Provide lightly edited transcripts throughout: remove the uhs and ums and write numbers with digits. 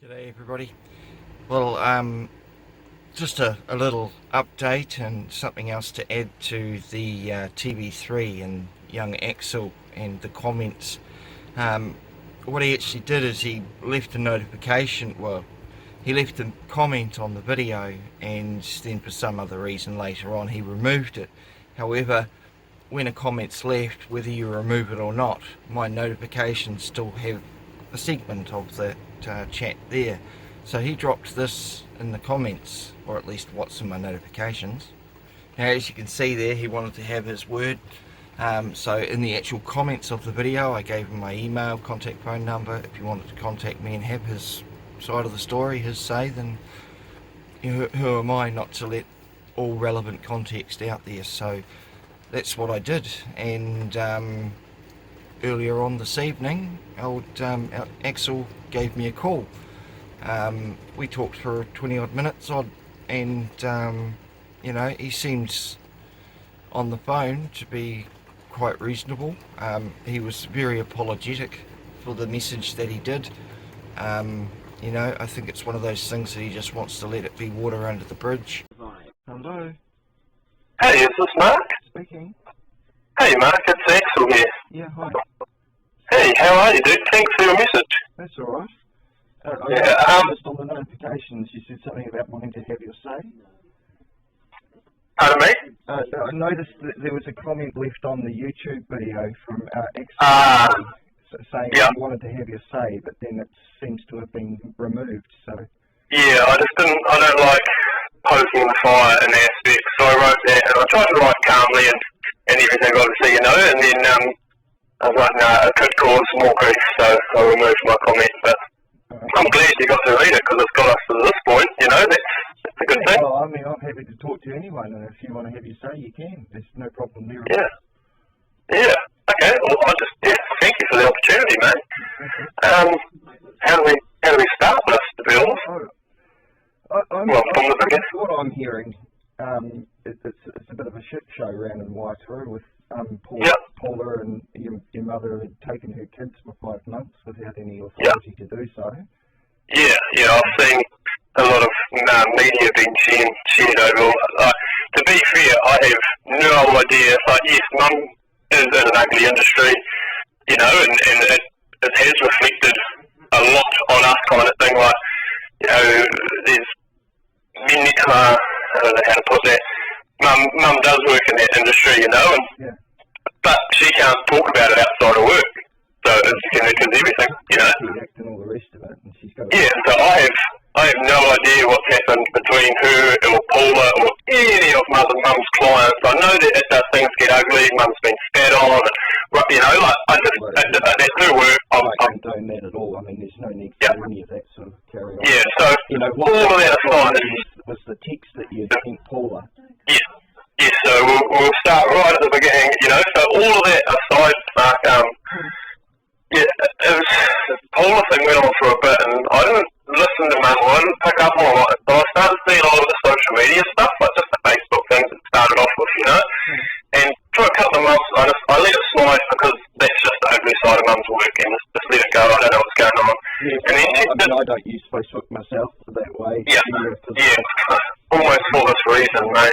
G'day everybody. Well, just a little update and something else to add to the TV3 and young Axel and the comments. What he actually did is he left a notification, well, he left a comment on the video, and then for some other reason later on he removed it. However, when a comment's left, whether you remove it or not, my notifications still have a segment of that chat there. So he dropped this in the comments, or at least what's in my notifications. Now, as you can see there, he wanted to have his word. So in the actual comments of the video, I gave him my email, contact phone number. If you wanted to contact me and have his side of the story, his say, then who am I not to let all relevant context out there? So that's what I did. And earlier on this evening, old Axel gave me a call. We talked for 20 odd minutes and he seems on the phone to be quite reasonable. He was very apologetic for the message that he did. I think it's one of those things that he just wants to let it be water under the bridge. Hello. Hey, is this Mark? Speaking. Hey Mark, it's Axel here. Yeah, hi. Hey, how are you, dude? Thanks for your message. That's alright. Yeah, Just on the notifications, you said something about wanting to have your say. Pardon me? I noticed that there was a comment left on the YouTube video from Axel saying yeah. you wanted to have your say, but then it seems to have been removed. So Yeah, I don't like poking the fire in aspects, so I wrote that, and I tried to write calmly and everything, obviously, and then I was like, no, it could cause more grief, so I removed my comment, but I'm glad you got to read it, because it's got us to this point, that's a good thing. Well, I mean, I'm happy to talk to anyone, and if you want to have your say, you can. There's no problem there. Yeah, okay, well, thank you for the opportunity, mate. How do we start with this, to be honest? What I'm hearing, it's a bit of a shit show around in Waitoa with Paula and your mother had taken her kids for 5 months without any authority to do so. Yeah, I've seen a lot of media being shared over. To be fair, I have no idea. Yes, Mum is in an ugly industry, and it has reflected a lot on us, kind of thing. There's many, I don't know how to put that. Mum does work in that industry, but she can't talk about it outside of work. So it's everything, And all the rest of it, and she's got. Yeah, so I have no idea what's happened between her or Paula or any of Mum's clients. I know that as things get ugly, Mum's been spat on, and that's her work. I don't condone that at all. I mean, there's no need for any of that sort of carry on. Yeah, so all of that aside, was the text that you sent Paula. Yeah, so we'll start right at the beginning, so all of that aside, Mark, it was, the Paula thing went on for a bit, and I didn't listen to Mum, I didn't pick up on it, so I started seeing all of the social media stuff, like just the Facebook things it started off with, and for a couple of months, I let it slide, because that's just the ugly side of Mum's work, and just let it go, I don't know what's going on. Yeah, and then I don't use Facebook myself that way. Yeah, almost for this reason, mate,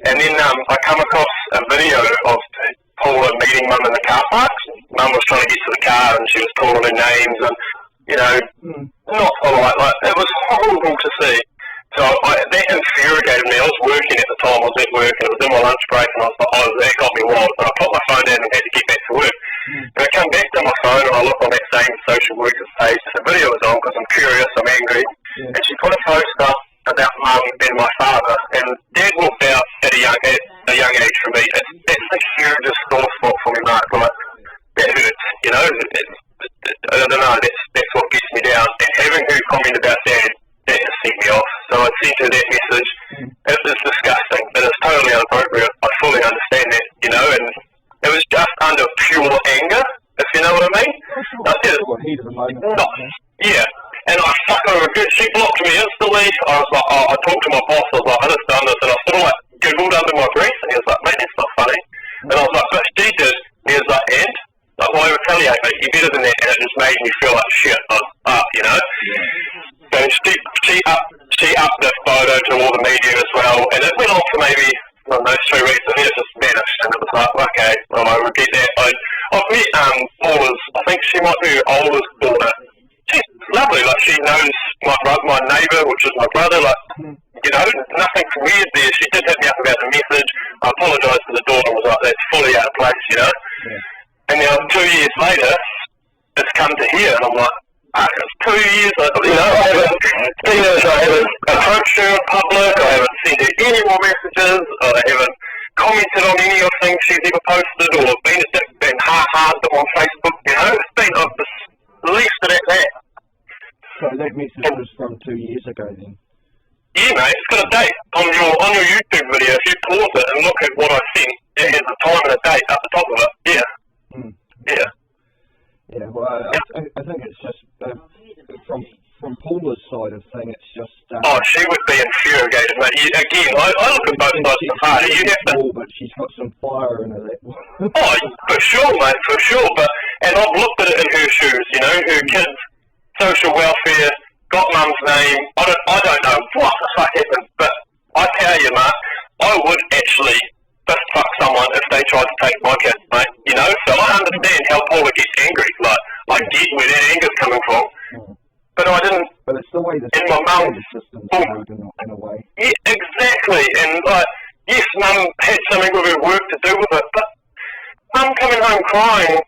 And then I come across a video of Paula meeting Mum in the car park. Mum was trying to get to the car and she was calling her names and, not polite. It was horrible to see. So that infuriated me. I was working at the time. I was at work and it was in my lunch break and I was like, that got me wild. So I put my phone down and had to get back to work. And I come back to my phone and I look on that same social worker's page. The video was on because I'm curious, I'm angry. Yeah. And she put a post up about Mum and my father, and Dad walked out at a young age for me. That's the hugest sore spot for me, Mark. That hurts, I don't know, that's what gets me down. And having her comment about Dad, that just sent me off. So I sent her that message. It's disgusting. It is totally inappropriate. I fully understand that, and it was just under pure anger, if you know what I mean. Yeah. And I fucking regret, she blocked me instantly. I was like, I talked to my boss, I was like, I just done this, and I sort of giggled under my breath, and he was like, mate, that's not funny. And I was like, but she did. He was like, and? Like, why retaliate, mate? You're better than that, and it just made me feel like shit. I was up, you know? So she upped the photo to all the media as well, and it went on for maybe, I don't know, 2 weeks, and then it just vanished, and it was like, okay, well, I regret that. I've met Paula's, I think she might be her oldest daughter. She's lovely, like, she knows my neighbour, which is my brother, like, you know, nothing weird there. She did hit me up about the message. I apologised to the daughter and was like, that's fully out of place, you know? And now 2 years later, it's come to here, and I'm like, it's 2 years, you know, I haven't seen her, I haven't approached her in public, I haven't sent her any more messages, I haven't commented on any of things she's ever posted, or been a dick and half-hearted on Facebook, you know? It's been the least of that. So that message was from 2 years ago then? Yeah, mate, it's got a date on your YouTube video. If you pause it and look at what I sent, it has a time and a date up the top of it. Yeah. Yeah. Yeah, well, I think it's just, from Paula's side of thing, it's just... she would be infuriated, mate. Again, I look at both sides of the party. You have to... But she's got some fire in her, that one. Oh, for sure, mate, for sure. And I've looked at it in her shoes, you know, her kids, social welfare, got mum's name. I don't know what the fuck happened, but I tell you, Mark, I would actually fist fuck someone if they tried to take my kid, mate. You know, so I understand how Paula gets angry. Like, I get where that anger's coming from, but I didn't. But it's the way the system's made in a way. Yeah, exactly. And like, yes, mum had something with her work to do with it, but mum coming home crying.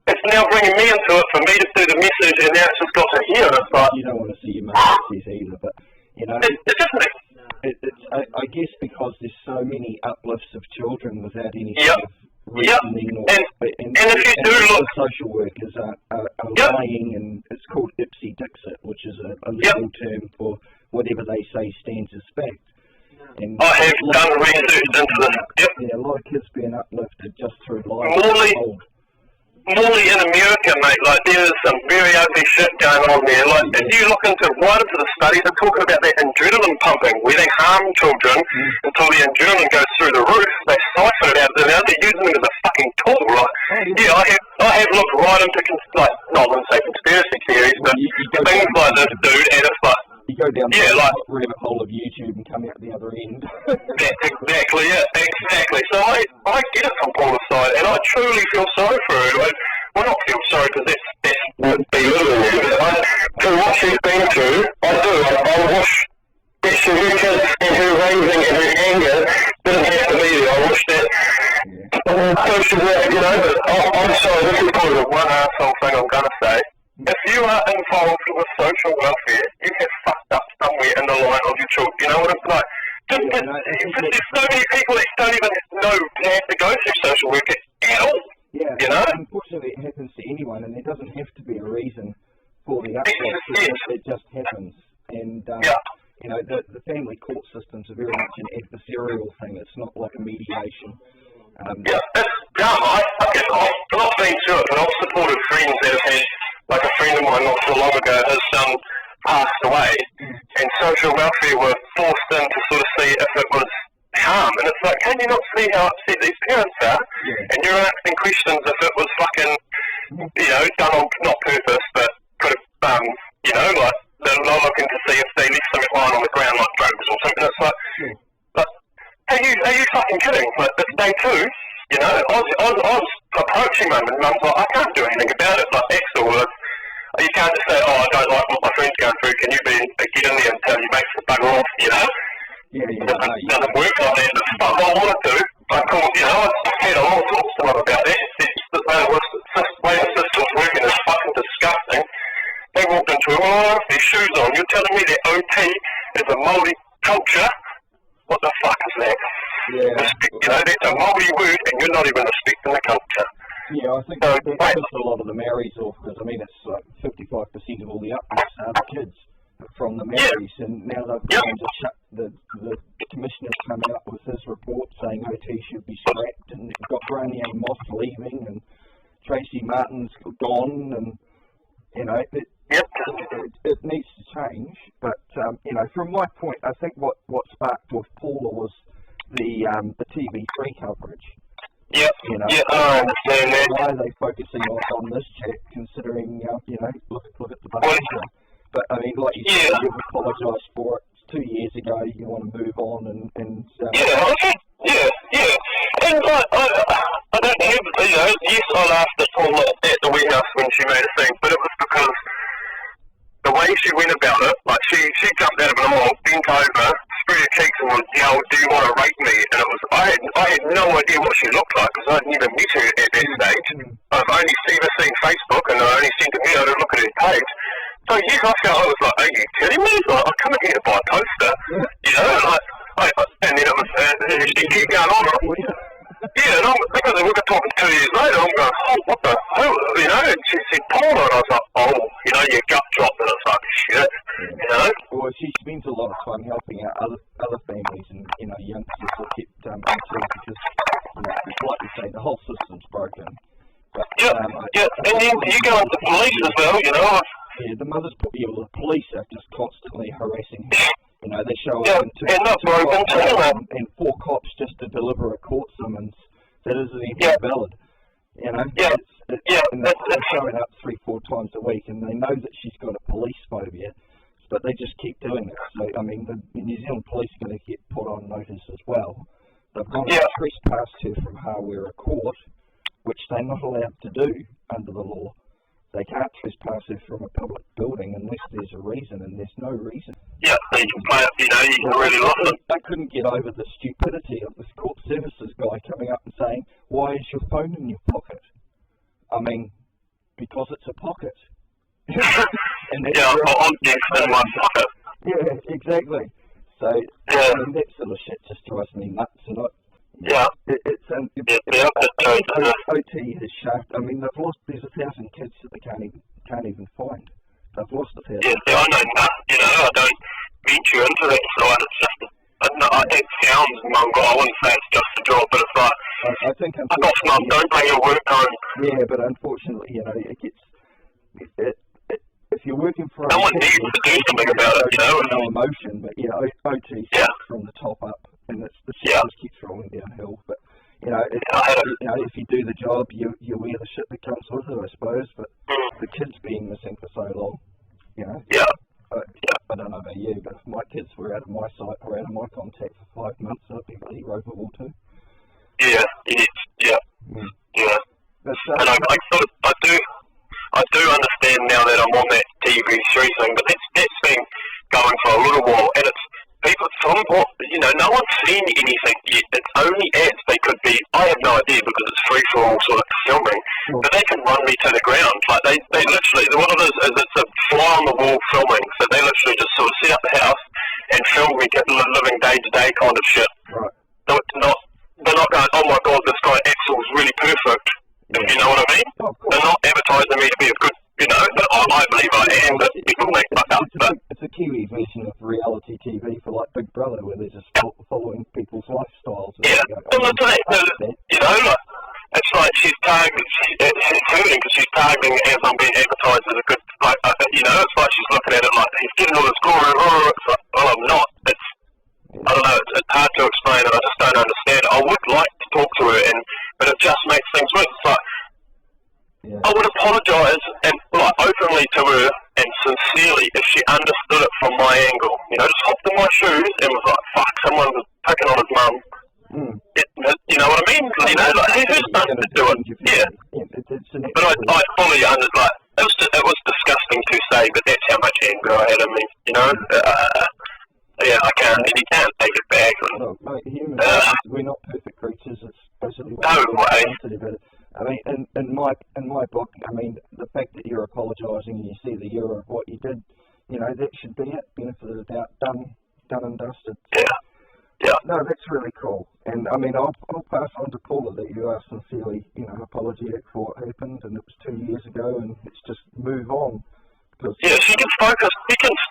It's now bringing me into it for me to do the message, and now it's just got to here. And it's like, you don't want to see your messages either, but you know, I guess because there's so many uplifts of children without any sort of reasoning, and if you do look, the social workers are lying, and it's called Ipsy Dixit, which is a legal term for whatever they say stands as fact. And I have done research into this. Yeah, a lot of kids being uplifted just through lying. Morley in America, mate, like, there's some very ugly shit going on there. Like, if you look right into the studies, they're talking about that adrenaline pumping, where they harm children until the adrenaline goes through the roof. They siphon it out, and now they're using it as a fucking tool, right? I have looked right into, like, not going to say conspiracy theories, but things like this, dude, and it's like, you go down the rabbit hole of YouTube and come out the other end. That's exactly it, exactly. So I get it from Paula's side, and I truly feel sorry for her. Well, not feel sorry, because that's belittling her. For what she's been through, I do. I wish that her kids and her raising and her anger didn't have to be there. I wish that social work, you know, but I'm sorry, this is probably the one arsehole thing I'm going to say. If you are involved with social welfare, you have fucked up somewhere in the line of your children. You know what it's like? There's so many people that don't even know have to go through social work at all. Yeah, you know? Unfortunately, it happens to anyone, and there doesn't have to be a reason for the uplift. It just happens. And, you know, the family court system's are very much an adversarial thing. It's not like a mediation. It's dumb. I've not been through it, but I've supported friends that have had, like a friend of mine not so long ago, his son passed away, and social welfare were forced in to sort of see if it was harm. And it's like, can you not see how upset these parents are? And you're asking questions if it was fucking, you know, done on not purpose, but could have, you know, like, they're not looking to see if they left something lying on the ground like drugs or something. It's like, are you fucking kidding? Like, it's day 2. You know, I was approaching mum, and mum's like, I can't do anything about it. Like, Axel, you can't just say, I don't like what my friend's going through. Can you get in there and tell your mates to bugger off, you know? It doesn't work like that. It's not what I want to do. I called, you know, I had a lot of talks to them about that. The way the system's working is fucking disgusting. They walked into it, with their shoes on. You're telling me that OT is a Māori culture? What the fuck is that? You know, that's a Māori word, and you're not even respecting the culture. Yeah, I think that's a lot of the Maoris off, because, I mean, it's like 55% of all the uplifts are the kids from the Maoris, and now they've gone to shut the commissioner's coming up with his report saying OT should be scrapped, and you've got Granier Moss leaving, and Tracy Martin's gone, and, you know, it needs to change. But, you know, from my point, I think what sparked with Paula was the TV3 coverage. Yeah, You know, yeah, I understand that. why are they focusing on this chat, considering, you know, look at the Well, behaviour. But, I mean, like you yeah. said, you've apologised for it. It's 2 years ago, you want to move on Yeah, okay. Yeah. And I don't have, you know, yes, I laughed at Paul at the warehouse when she made a scene, but it was because the way she went about it, like she jumped out of an aisle, bent over, spread her cheeks and was yelled, "Do you want to rape me?" And it was, I had no idea what she looked like because I'd never met her at that stage. I've only ever seen Facebook and I only sent a video to look at her page. So yes, I was like, "Are you kidding me?" Like, I come in here to buy a toaster, you know, and then it was, she kept going on. Yeah, and because we were talking 2 years later, I'm going, "Oh, what the hell?" You know, and she said, "Paula," and I was like, "Oh, you know, your gut dropped," and it's like, "Shit," you know. Well, she spends a lot of time helping out other families and, you know, youngsters that get until because, you know, like you say, the whole system's broken. But, yeah, and then you go into the police as well, you know. Yeah, the police are just constantly harassing her. You know, they show Yeah, up and not broken too, man. and 4 cops just to deliver a court summons that isn't even valid. You know, and they're showing up 3-4 times a week, and they know that she's got a police phobia, but they just keep doing it. So, I mean, the New Zealand police are going to get put on notice as well. They've gone to trespass her from Hawera Court, which they're not allowed to do under the law. They can't trespass her from a public building unless there's a reason, and there's no reason. Yeah, you can play it, you know, you can really look at it. I couldn't get over the stupidity of this court services guy coming up and saying, "Why is your phone in your pocket?" I mean, because it's a pocket. And that's in my pocket. Yeah, exactly. So, I mean, that sort of shit just drives me nuts, and OT has shaft. I mean, they've lost. There's 1,000 kids that they can't even find. They've lost 1,000. Yeah, I know nothing. You know, I don't venture into that side. It's just, it sounds mongrel. I wouldn't say it's just a job, but it's like, I think don't bring your work home. Yeah, but unfortunately, you know, it gets. If you're working for someone needs to do something about it, you know. No emotion, but yeah, OT from the top up, and the shit just keeps rolling downhill. But you know, if you do the job, you wear the shit that comes with it, I suppose. But the kids being missing for so long, you know. I don't know about you, but if my kids were out of my sight or out of my contact for 5 months, I'd be really ropeable too. Yeah. And I do understand now that I'm on that TV3 thing, but that's been going for a little while, and it's people, you know, no one's seen anything yet. It's only ads. They could be, I have no idea because it's free for all sort of filming, but they can run me to the ground. Like they literally, what it is it's a fly on the wall filming, so they literally just sort of set up the house and film me living day to day kind of shit. Right. So they're not going, "Oh my god, this guy Axel's really perfect." If you know what I mean? They're not advertising me to be a good, you know, but I believe I am, but people make fuck up. It's a Kiwi version of reality TV for like Big Brother, where they're just following people's lifestyles. Yeah, similar to that. You know, like, it's like she's targeting, she's hurting because she's targeting as I'm being advertised as a good, like, you know, it's like she's looking at it like, he's getting all this glory, it's like, well, I'm not. I don't know, it's hard to explain, and I just don't understand it. I would like to talk to her, but it just makes things worse. It's like, I would apologise and like openly to her and sincerely if she understood it from my angle. You know, just hopped in my shoes and was like, "Fuck, someone was picking on his mum." You know what I mean? You know, like who's supposed to do it? Yeah. But I fully understand. Like, it was disgusting to say, but that's how much anger I had in me. You know. Yeah, I can't. You can't take it back. No, humans, we're not perfect creatures. It's basically no way. I mean, in my book, I mean, the fact that you're apologising and you see the error of what you did, you know, that should be it. Benefit of the doubt, done and dusted. Yeah. No, that's really cool. And I mean, I'll pass on to Paula that you are sincerely, you know, apologetic for what happened, and it was 2 years ago, and it's just move on. Yeah, she can focus.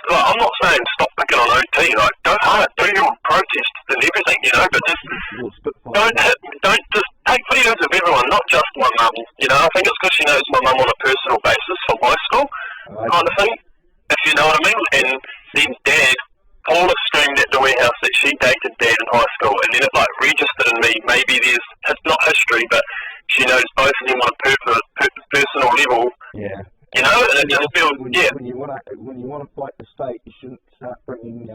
Like, I'm not saying stop picking on OT. Like, go hard, do your protest and everything, you know. But just don't just take videos of everyone, not just my mum. You know, I think it's because she knows my mum on a personal basis from high school, kind of thing. If you know what I mean. And then Dad, Paula screamed at the warehouse that she dated Dad in high school, and then it like registered in me. Maybe there's not history, but she knows both of them on a personal level. Yeah. You know, and it just feels, when you want to fight the state, you shouldn't start bringing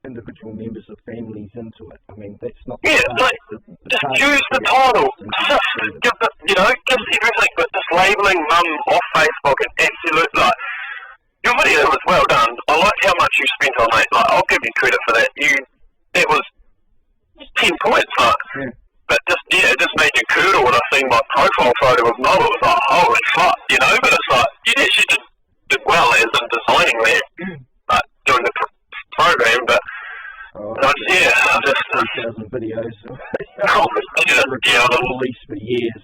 individual members of families into it. I mean, that's not. Yeah, like just use the title. Just give the, just everything, but just labelling mum off Facebook and absolute like. Your video was well done. I like how much you spent on it. Like, I'll give you credit for that. That was 10 points, like. Yeah. But it just made you curdle when I seen my profile photo of mum. It was like, holy fuck, But it's like, she did well as in designing that, like doing the program. But I just 3,000 videos. Police for years.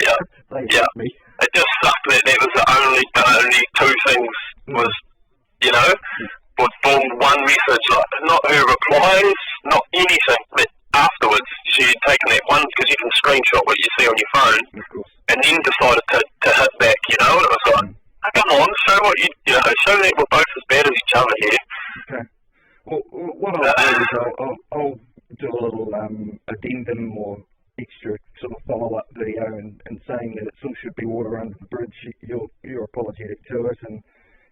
Yeah, They hate me. It just sucked that was the only two things was, was formed one message, like not her replies, not anything, but afterwards she had taken that one, because you can screenshot what you see on your phone, and then decided to hit back, and it was like, come on, show what show that we're both as bad as each other here. Okay. Well, what I'll do is I'll do a little addendum or extra sort of follow-up video and saying that it still should be water under the bridge. You're apologetic to it, and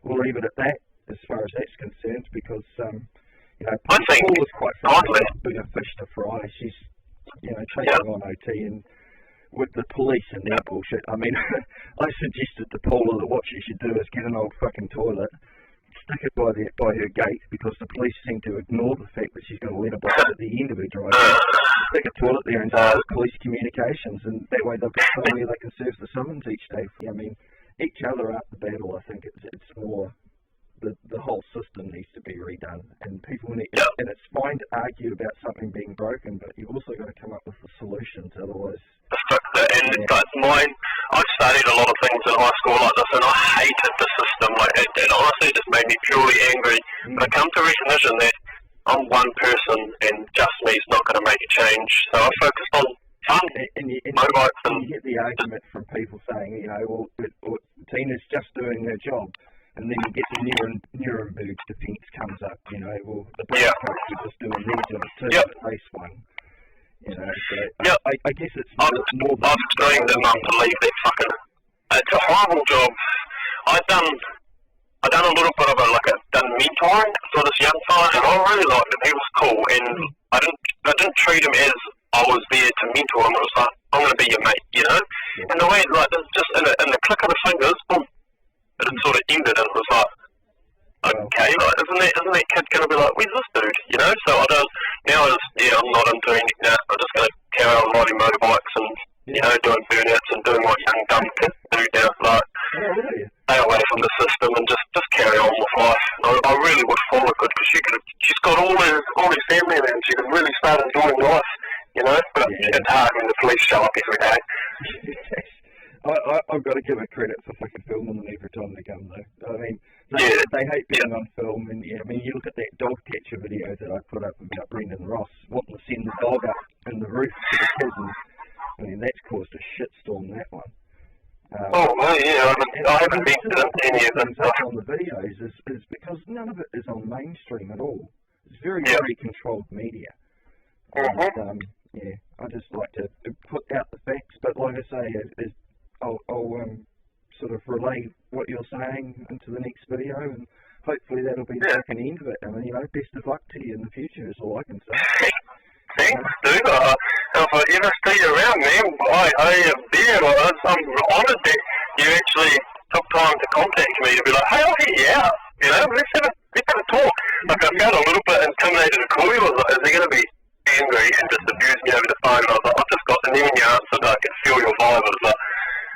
we'll leave it at that as far as that's concerned, because I think Paul is quite frankly a bigger fish to fry. She's taking on OT, and with the police and their bullshit. I mean, I suggested to Paula that what she should do is get an old fucking toilet, stick it by her gate, because the police seem to ignore the fact that she's got a letterbox at the end of her driveway. Stick a toilet there and start police communications, and that way they've got somewhere they can serve the summons each day. I mean, each other up the battle. I think it's more the whole system needs to be redone, and people need. And it's fine to argue about something being broken, but you've also got to come up with the solutions. Otherwise, but mine. I studied a lot of things in high school like this, and I hated the system. Like it honestly just made me purely angry. But I come to recognition that I'm one person, and just me is not going to make a change. So I focused on fun, motorbikes, and you get the argument from people saying, well, Tina's just doing her job. And then you get the Nuremberg defence comes up, well, the police are just doing their job too, but they swung. So I guess it's more than... I've screamed at mum to leave that fucking... It's a horrible job. I've done a little bit of done mentoring for this young fella, and I really liked him. He was cool, and I didn't treat him as I was there to mentor him. It was like, I'm going to be your mate, And the way, just in the click of the fingers, boom, it sort of ended, and it was like, okay, isn't that kid going to be like, where's this dude, So I don't, now I'm not into anything now. I'm just going to carry on riding motorbikes and, doing burnouts and doing what young dumb kids do now, stay away from the system and just carry on with life. I really would follow good, because she's got all her family there, and she can really start enjoying life, but it's hard when the police show up every day. I've got to give her credit for fucking filming them every time they come, though. I mean, they hate being on film, and I mean, you look at that dog catcher video that I put up about Brendan Ross wanting to send the dog up in the roof to the prison. I mean, that's caused a shitstorm, that one. I haven't been to any of them on the videos is because none of it is on mainstream at all. It's very, very controlled media. And, I just like to put out the facts, but like I say, I'll sort of relay what you're saying into the next video, and hopefully that'll be the fucking end of it. I mean, best of luck to you in the future is all I can say. Thanks, dude. If I ever see you around, man, I am there. I'm honoured that you actually took time to contact me to be like, hey, I'll hear you out. Let's have a talk. I felt a little bit intimidated and cool. I was like, is he going to be angry and just abuse me over the phone? And I was like, I've just got, and then when you answered, I could feel your vibe. It was like,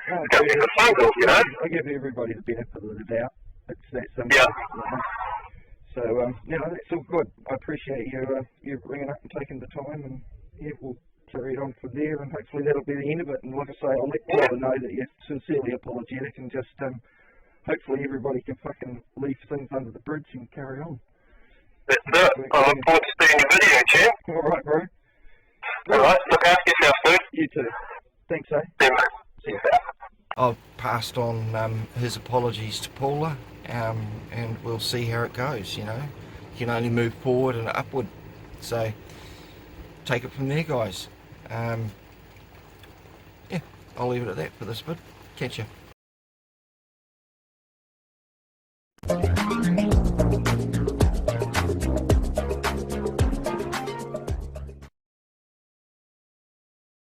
I give everybody the benefit of the doubt. It's that simple. So, that's all good. I appreciate you ringing up and taking the time, and we'll carry it on from there, and hopefully that'll be the end of it. And like I say, I'll let people know that you're sincerely apologetic, and just hopefully everybody can fucking leave things under the bridge and carry on. That's it. I look forward to seeing the video, champ. Alright, bro. Alright, look after yourself, dude. You too. Thanks, eh? See you, mate. See you. I've passed on his apologies to Paula, and we'll see how it goes, can only move forward and upward. So take it from there, guys. Yeah, I'll leave it at that for this bit. Catch ya.